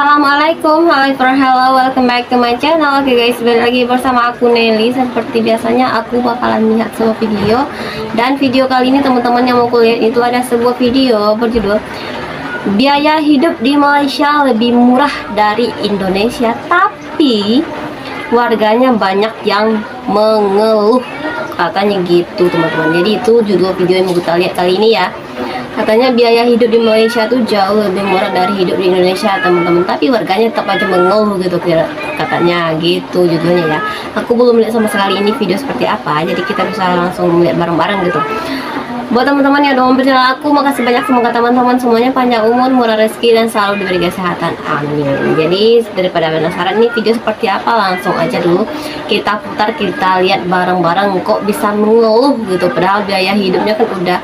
Assalamualaikum, hello, welcome back to my channel. Oke guys, balik lagi bersama aku Nelly. Seperti biasanya aku bakalan lihat sebuah video. Dan video kali ini teman-teman yang mau kulihat itu ada sebuah video berjudul biaya hidup di Malaysia lebih murah dari Indonesia, tapi warganya banyak yang mengeluh, katanya gitu teman-teman. Jadi itu judul video yang mau kita lihat kali ini ya. Katanya biaya hidup di Malaysia tuh jauh lebih murah dari hidup di Indonesia teman-teman, tapi warganya tetap aja mengeluh gitu katanya gitu judulnya ya. Aku belum lihat sama sekali ini video seperti apa, jadi kita bisa langsung melihat bareng-bareng gitu. Buat teman-teman yang udah mempercayai aku, makasih banyak. Semoga teman-teman semuanya panjang umur, murah rezeki, dan selalu diberi kesehatan, amin. Jadi daripada penasaran nih video seperti apa, langsung aja dulu kita putar, kita lihat bareng-bareng. Kok bisa mengeluh gitu, padahal biaya hidupnya kan udah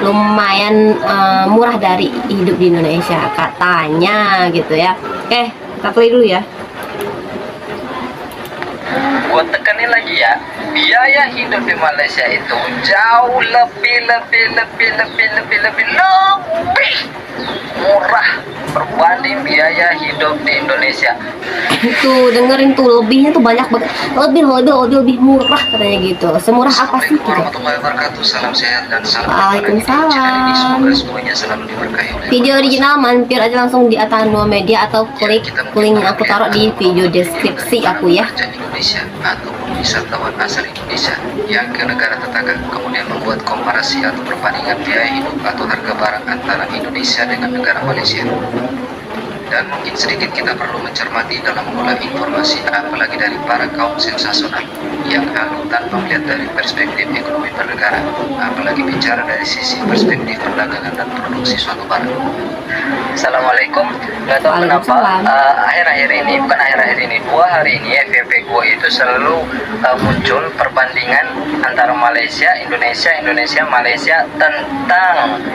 lumayan murah dari hidup di Indonesia katanya gitu ya. Oke, kita play dulu ya. Gue tekanin lagi ya, biaya hidup di Malaysia itu jauh lebih murah berbanding biaya hidup di Indonesia. Itu dengerin tuh, lebihnya tuh banyak banget, lebih murah katanya gitu. Semurah apa sih gitu? Warahmatullahi wabarakatuh. Salam sehat dan salam Waalaikumsalam. semoga semuanya selalu diberkahi oleh Video original mampir aja langsung di Atanua Media atau klik link yang aku taruh di video deskripsi aku ya. Indonesia ataupun wisatawan asal Indonesia yang ke negara tetangga, kemudian membuat komparasi atau perbandingan biaya hidup atau harga barang antara Indonesia dengan negara Malaysia. Dan mungkin sedikit kita perlu mencermati dalam mengolah informasi, apalagi dari para kaum sensasional yang halu tanpa melihat dari perspektif ekonomi bernegara, apalagi bicara dari sisi perspektif perdagangan dan produksi suatu barang. Assalamualaikum. Gak tahu kenapa akhir-akhir ini, bukan akhir-akhir ini, 2 hari ini FYP gue itu selalu muncul perbandingan antara Malaysia, Indonesia, Malaysia tentang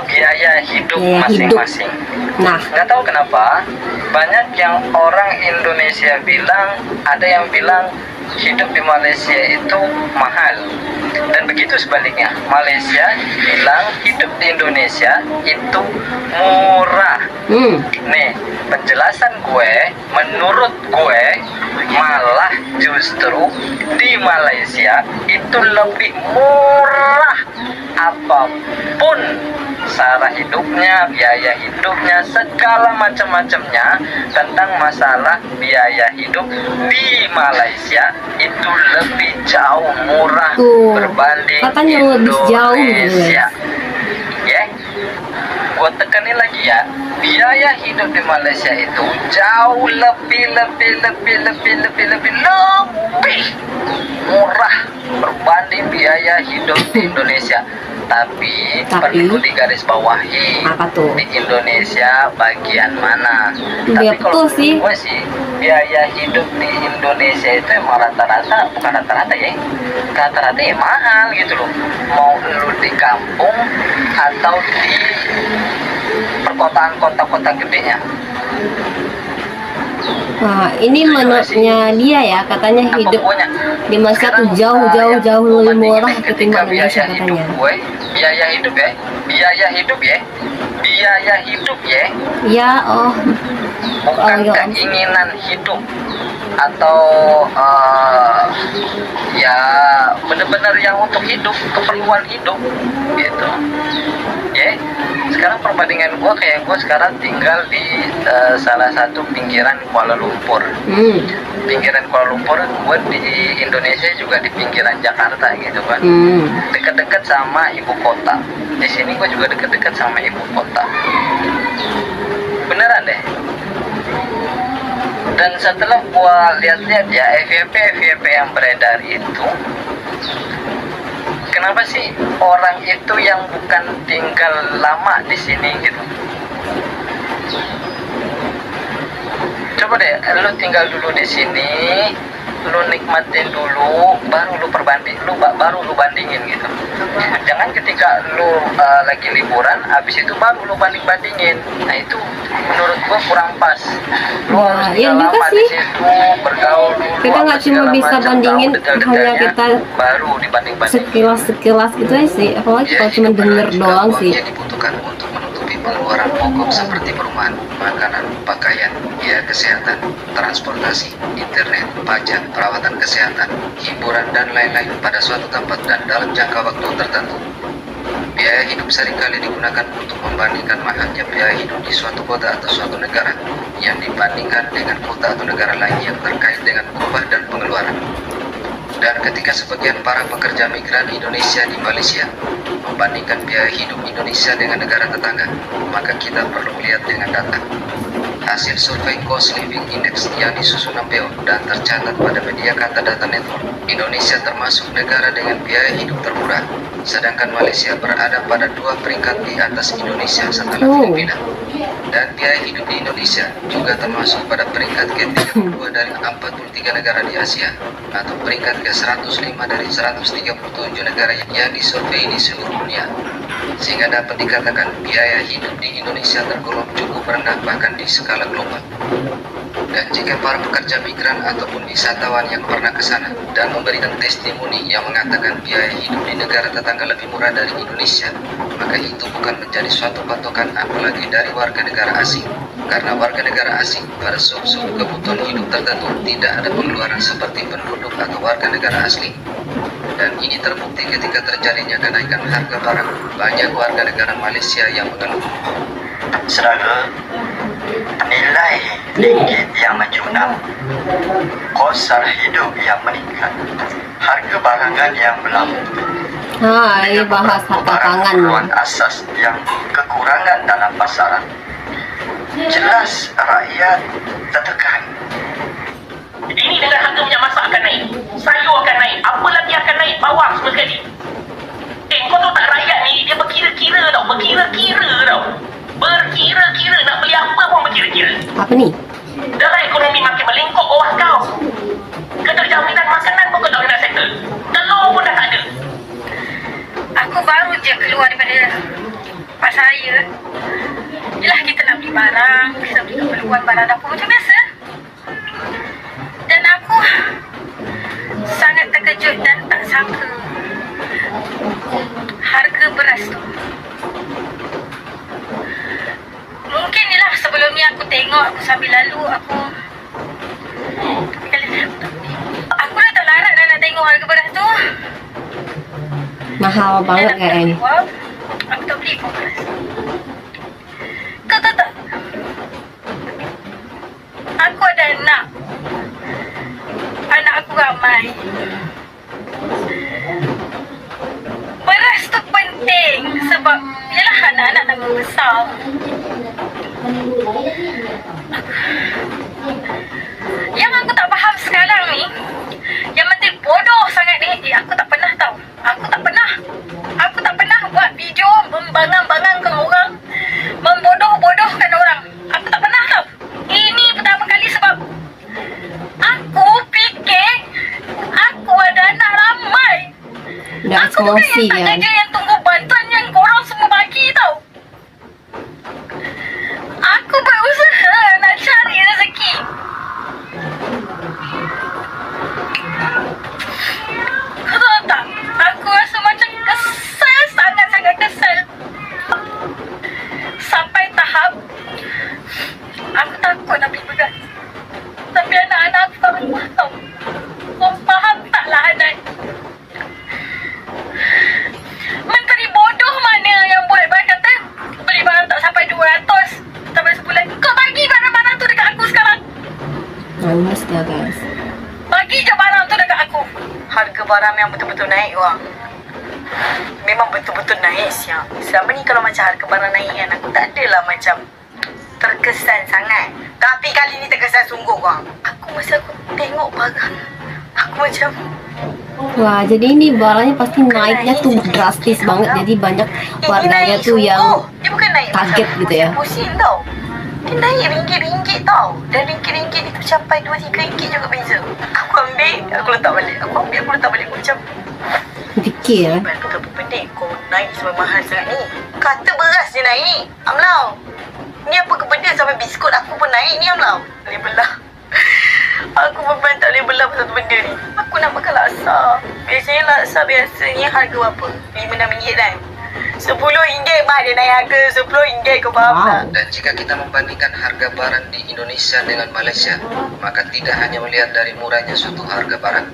biaya hidup masing-masing. Nah, nggak tahu kenapa banyak yang orang Indonesia bilang, ada yang bilang hidup di Malaysia itu mahal, dan begitu sebaliknya, Malaysia bilang hidup di Indonesia itu murah. Nih penjelasan gue, menurut gue malah justru di Malaysia itu lebih murah, apapun cara hidupnya, biaya hidupnya, segala macam-macamnya tentang masalah biaya hidup di Malaysia itu lebih jauh murah berbanding katanya lebih jauh Indonesia. Ya, gue tekanin lagi ya, biaya hidup di Malaysia itu jauh lebih murah berbanding biaya hidup di Indonesia. Tapi perlu digarisbawahi, apa tuh? Di Indonesia bagian mana? Ya, tapi kalau sih. gue sih, biaya hidup di Indonesia itu emang rata-rata, bukan rata-rata ya, rata-rata ya mahal gitu loh. Mau lu di kampung atau di perkotaan kota-kota gedenya. Nah, ini menurutnya dia ya, katanya hidup di Malaysia tuh jauh lebih murah ketimbang Indonesia katanya. Biaya hidup ya. Ya, bukan keinginan hidup atau ya benar-benar yang untuk hidup, keperluan hidup gitu. Ya, sekarang perbandingan gue kayak gue sekarang tinggal di salah satu pinggiran Kuala Lumpur. Pinggiran Kuala Lumpur, gue di Indonesia juga di pinggiran Jakarta gitu kan. Dekat-dekat sama ibu kota. Di sini gue juga dekat-dekat sama ibu kota. Beneran deh. Dan setelah gue lihat-lihat ya FYP yang beredar itu, kenapa sih orang itu yang bukan tinggal lama di sini gitu? Coba deh, lu tinggal dulu di sini, lu nikmatin dulu, baru lu bandingin gitu. Jangan ketika lu lagi liburan, habis itu baru lu bandingin. Nah itu menurut gua kurang pas. Lu harus tinggal lama di situ, bergaul dulu. Kita nggak cuma bisa bandingin hanya kita baru dibanding sekilas gitu aja sih, apalagi kalau cuma denger doang sih. Yang dibutuhkan untuk menutupi pengeluaran pokok seperti perumahan, makanan, pakaian, biaya kesehatan, transportasi, internet, pajak, perawatan kesehatan, hiburan, dan lain-lain pada suatu tempat dan dalam jangka waktu tertentu. Biaya hidup seringkali digunakan untuk membandingkan mahalnya biaya hidup di suatu kota atau suatu negara yang dibandingkan dengan kota atau negara lain yang terkait dengan upah dan pengeluaran. Dan ketika sebagian para pekerja migran Indonesia di Malaysia membandingkan biaya hidup Indonesia dengan negara tetangga, maka kita perlu melihat dengan data. Hasil survei Cost Living Index yang disusun MPO dan tercatat pada media Kata Data Network, Indonesia termasuk negara dengan biaya hidup termurah, sedangkan Malaysia berada pada 2 peringkat di atas Indonesia setelah Filipina. Dan biaya hidup di Indonesia juga termasuk pada peringkat ke-32 dari 43 negara di Asia, atau peringkat ke-105 dari 137 negara yang disurvei di seluruh dunia. Sehingga dapat dikatakan biaya hidup di Indonesia tergolong cukup rendah bahkan di skala global. Dan jika para pekerja migran ataupun wisatawan yang pernah ke sana dan memberikan testimoni yang mengatakan biaya hidup di negara tetangga lebih murah dari Indonesia, maka itu bukan menjadi suatu patokan apalagi dari warga negara asing. Karena warga negara asing pada sub-sub kebutuhan hidup tertentu tidak ada pengeluaran seperti penduduk atau warga negara asli. Dan ini terbukti ketika terjadinya kenaikan harga barang. Banyak warga negara Malaysia yang mengeluh. Saudara, nilai ringgit yang menjunam, kos sara hidup yang meningkat, harga barangan yang melambung, Ini bahas harga pangan. keperluan asas yang kekurangan dalam pasaran. Jelas rakyat tertekan. Ini dengan harga minyak masak akan naik, sayur akan naik, apa lagi akan naik, bawang semua sekali. Kau tahu tak, rakyat ni dia berkira-kira tau, berkira-kira nak beli apa pun berkira-kira. Apa ni? Dalam ekonomi makin melingkup bawah kau. Keterjaminan makanan pun kau tak boleh nak settle. Telur pun dah tak ada. Aku baru je keluar daripada pasar raya. Yelah, kita nak beli barang, kita beli keperluan barang dapur macam biasa. Dan aku sangat terkejut dan tak sangka harga beras tu. Mungkin ni lah sebelum ni aku tengok, aku sambil lalu, aku dah tak larat dah nak tengok harga beras tu. Mahal banget kayaknya. Aku tak beli pun beras. Kau tahu tak? Aku ada anak. Anak aku ramai. Beras tu penting sebab yelah anak-anak nak membesar. Yang aku tak faham sekarang ni, yang menteri bodoh sangat ni, aku tak pernah tahu. Aku tak pernah buat video membangang-bangangkan orang, membodoh-bodohkan orang. Aku tak pernah tahu. Ini pertama kali sebab aku fikir aku ada anak ramai. Dah Aku bukan emosi yang tak kan. kerja, yang tunggu bantuan yang korang semua bagi tau. Aku berusaha nak cari rezeki. Kau tahu tak? Aku rasa macam kesal, sangat-sangat kesal. Sampai tahap aku takut nak beli beras. Tapi anak-anak aku tak rumah tau. Kau faham taklah Anan? Menteri bodoh mana yang buat barang kata beli barang tak sampai 200, sampai sebulan. Kau bagi barang-barang tu dekat aku sekarang. Nangis dia guys. Bagi je barang tu dekat aku. Harga barang yang betul-betul naik wang. Memang betul-betul naik siang. Selama ni kalau macam harga barang naik kan, aku tak adalah macam terkesan sangat. Tapi kali ni terkesan sungguh wang. Aku masa aku tengok barang, aku macam Wah, jadi ini barangnya pasti naiknya tuh drastis banget. Jadi banyak warganya tuh yang dia bukan naik kaget macam gitu ya. pusing tau. Dia naik ringgit-ringgit tau. Dan ringgit-ringgit itu sampai 2-3 ringgit juga beza. Aku ambil, aku letak balik. Aku letak balik. Aku macam fikir. betul benda kau naik sampai mahal sangat ni. Kata beras je naik, Amlau. Ni apa ke benda sampai biskut aku pun naik ni, Amlau. Boleh belah. Aku beban tak boleh belah pasal benda ni. Aku nak makan laksa. Biasanya laksa biasanya harga berapa? RM5-6 kan. RM10 mah dia naik harga RM10 ke bawah. Dan jika kita membandingkan harga barang di Indonesia dengan Malaysia, maka tidak hanya melihat dari murahnya suatu harga barang.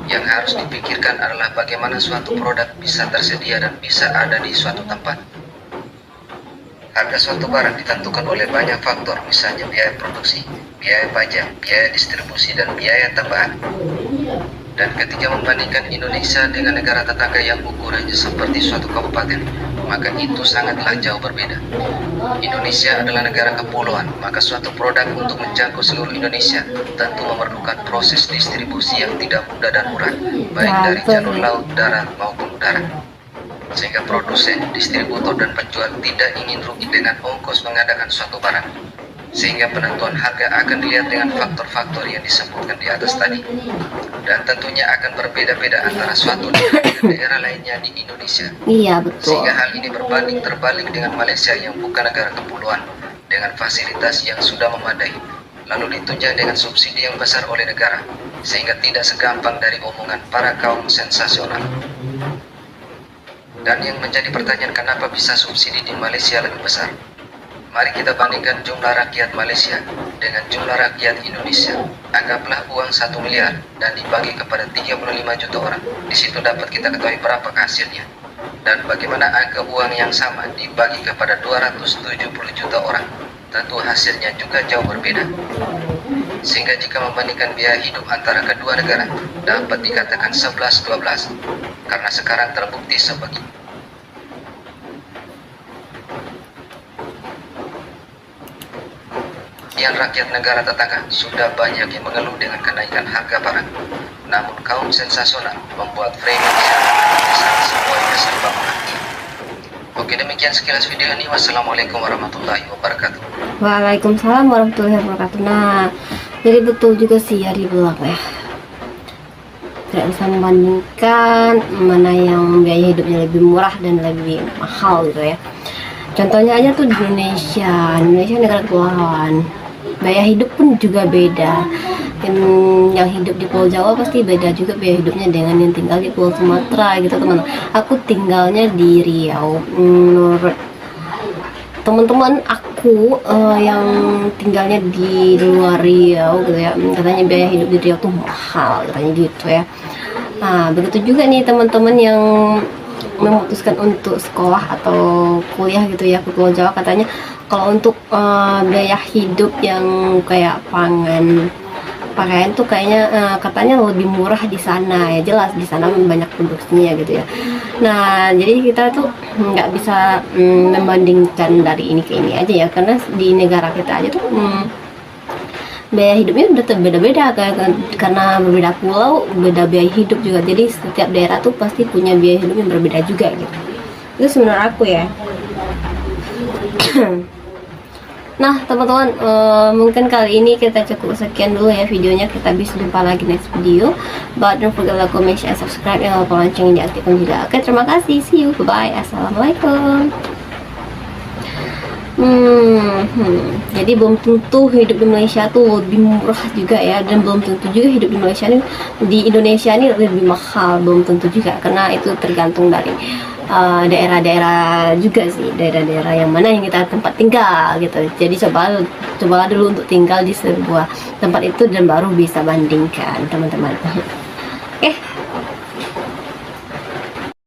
Yang harus dipikirkan adalah bagaimana suatu produk bisa tersedia dan bisa ada di suatu tempat. Harga suatu barang ditentukan oleh banyak faktor, misalnya biaya produksi, biaya pajak, biaya distribusi, dan biaya tambahan. Dan ketika membandingkan Indonesia dengan negara tetangga yang ukurannya seperti suatu kabupaten, maka itu sangatlah jauh berbeda. Indonesia adalah negara kepulauan, maka suatu produk untuk menjangkau seluruh Indonesia tentu memerlukan proses distribusi yang tidak mudah dan murah, baik dari jalur laut, darat, maupun udara. Sehingga produsen, distributor, dan penjual tidak ingin rugi dengan ongkos mengadakan suatu barang. Sehingga penentuan harga akan dilihat dengan faktor-faktor yang disebutkan di atas tadi. Dan tentunya akan berbeda-beda antara suatu daerah dengan daerah lainnya di Indonesia. Iya, betul. Sehingga hal ini berbanding terbalik dengan Malaysia yang bukan negara kepulauan, dengan fasilitas yang sudah memadai, lalu ditunjang dengan subsidi yang besar oleh negara, sehingga tidak segampang dari omongan para kaum sensasional. Dan yang menjadi pertanyaan, kenapa bisa subsidi di Malaysia lebih besar? Mari kita bandingkan jumlah rakyat Malaysia dengan jumlah rakyat Indonesia. Anggaplah uang 1 miliar dan dibagi kepada 35 juta orang. Di situ dapat kita ketahui berapa hasilnya. Dan bagaimana angka uang yang sama dibagi kepada 270 juta orang. Tentu hasilnya juga jauh berbeda. Sehingga jika membandingkan biaya hidup antara kedua negara, dapat dikatakan 11-12. Karena sekarang terbukti sebagai rakyat negara tetangga sudah banyak yang mengeluh dengan kenaikan harga barang. Namun kaum sensasional membuat framing seakan semuanya serba murah. Oke, demikian sekilas video ini. Wassalamualaikum warahmatullahi wabarakatuh. Waalaikumsalam warahmatullahi wabarakatuh. Nah, jadi betul juga sih ya dibilang ya, tidak bisa membandingkan mana yang biaya hidupnya lebih murah dan lebih mahal gitu ya. Contohnya aja tuh di Indonesia negara kepulauan, biaya hidup pun juga beda. Yang hidup di Pulau Jawa pasti beda juga biaya hidupnya dengan yang tinggal di Pulau Sumatera gitu teman. Aku tinggalnya di Riau. Menurut teman-teman aku yang tinggalnya di luar Riau gitu ya, katanya biaya hidup di Riau tuh mahal katanya gitu ya. Nah, begitu juga nih teman-teman yang memutuskan untuk sekolah atau kuliah gitu ya ke Pulau Jawa, katanya kalau untuk biaya hidup yang kayak pakaian tuh kayaknya katanya lebih murah di sana ya. Jelas di sana banyak produksinya gitu ya. Nah, jadi kita tuh nggak bisa membandingkan dari ini ke ini aja ya, karena di negara kita aja tuh biaya hidupnya udah beda-beda karena berbeda pulau, beda biaya hidup juga. Jadi setiap daerah tuh pasti punya biaya hidup yang berbeda juga gitu. Itu sebenarnya aku ya. Nah teman-teman, mungkin kali ini kita cukup sekian dulu ya videonya. Kita bisa jumpa lagi next video. But don't forget like, comment, share, subscribe, yang lonceng diaktifkan juga. Oke, terima kasih, see you, bye, assalamualaikum. Jadi belum tentu hidup di Malaysia tuh lebih murah juga ya, dan belum tentu juga hidup di Malaysia ini, di Indonesia ini lebih mahal, belum tentu juga, karena itu tergantung dari daerah-daerah juga sih, daerah-daerah yang mana yang kita tempat tinggal gitu. Jadi cobalah dulu untuk tinggal di sebuah tempat itu dan baru bisa bandingkan teman-teman.